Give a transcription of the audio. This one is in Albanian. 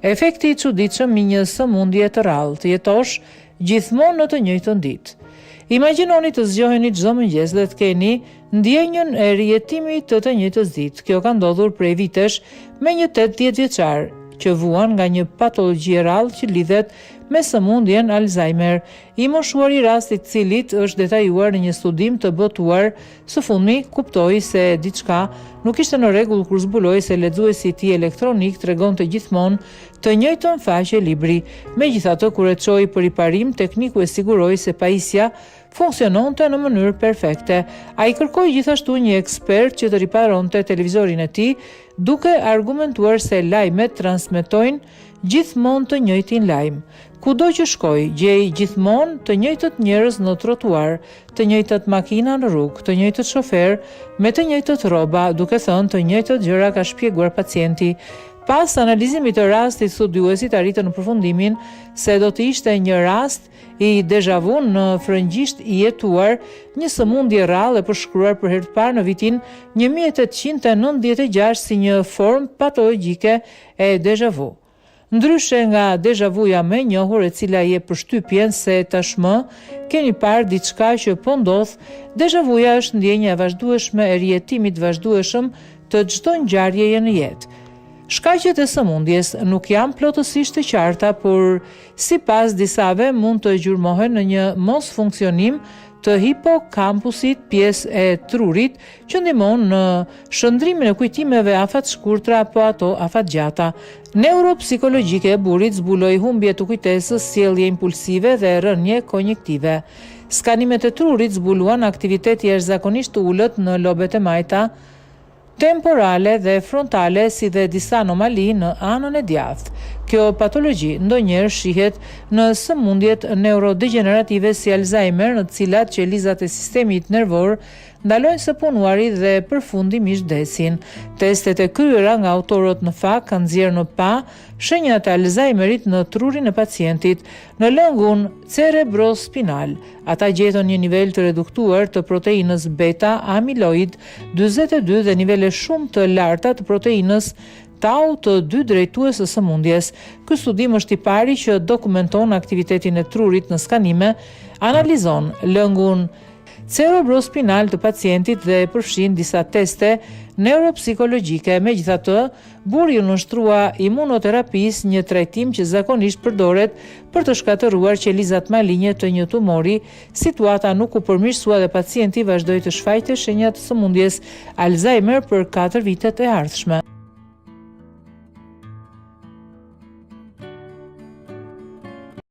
Efekti i çuditshëm i një sëmundje të rrallë, të jetosh gjithmonë në të njëjtën ditë. Imagjinoni të zgjoheni çdo mëngjes dhe të keni ndjenjën e rijetimit të njëjtës ditë. Kjo ka ndodhur prej vitesh me një 80 vjeçar që vuan nga një patologji e rrallë që lidhet me sëmundjen Alzheimer, i moshuar i rastit cilit është detajuar në një studim të botuar. Së fundmi kuptoi se diçka nuk ishte në rregull kur zbuloi se lexuesi i tij elektronik tregonte gjithmonë të njëjtën faqe libri. Megjithatë, kur e çoi për riparim, tekniku e siguroi se pajisja funksiononte në mënyrë perfekte. Ai kërkoi gjithashtu një ekspert që të riparonte televizorin e tij, duke argumentuar se lajmet transmetojnë gjithmonë të njëjtin lajm. Kudo që shkoi, gjej gjithmonë të njëjtët njerëz në trotuar, të njëjtët makina në rrugë, të njëjtët shofer me të njëjtët rroba, duke thënë të njëjtët gjëra, ka shpjeguar pacienti. Pas analizimit të rastit, studiuesit arritën në përfundimin se do të ishte një rast i déjà vu në frëngjisht i jetuar, një sëmundje rrallë e përshkruar për herë të parë në vitin 1896 si një formë patologjike e déjà vu. Ndryshe nga déjà vuja më e njohur, e cila i jep përshtypjen se tashmë keni parë diçka që po ndodh, déjà vuja është ndjenja e vazhdueshme e rijetimit vazhdueshëm të çdo ngjarjeje në jetë. Shkaqet e sëmundjes nuk janë plotësisht të qarta, por sipas disave mund të gjurmohen në një mosfunksionim të hipokampusit, pjesë e trurit që ndihmon në shndrimin e kujtimeve afat shkurtra apo ato afat gjata. Neuropsikologjike e burit zbuloi humbje të kujtesës, sjellje impulsive dhe rënje konjektive. Skanimet e trurit zbuluan aktivitet jashtëzakonisht të ulët në lobet e majta, temporale dhe frontale, si dhe disa anomali në anën e djathtë. Kjo patologji ndonjëherë shihet në sëmundjet neurodegenerative si Alzheimer, në të cilat qelizat e sistemit nervor ndalojnë së punuari dhe përfundimisht vdesin. Testet e kryera nga autorët në fakt kanë nxjerrë në pa shenjat e Alzheimerit në trurin e pacientit. Në lëngun cerebrospinal, ata gjetën një nivel të reduktuar të proteinës beta amiloid 42 dhe nivele shumë të larta të proteinës tau, të dy drejtues së sëmundjes. Ky studim është i pari që dokumenton aktivitetin e trurit në skanime, analizon lëngun cerebrospinal të pacientit dhe përfshin disa teste neuropsikologjike. Megjithatë, buri u nështrua imunoterapisë, një trajtim që zakonisht përdoret për të shkatëruar qelizat maligne të një tumori. Situata nuk u përmirësua dhe pacienti vazhdoi të shfaqte shenjat të sëmundjes Alzheimer për 4 vitet e ardhshme.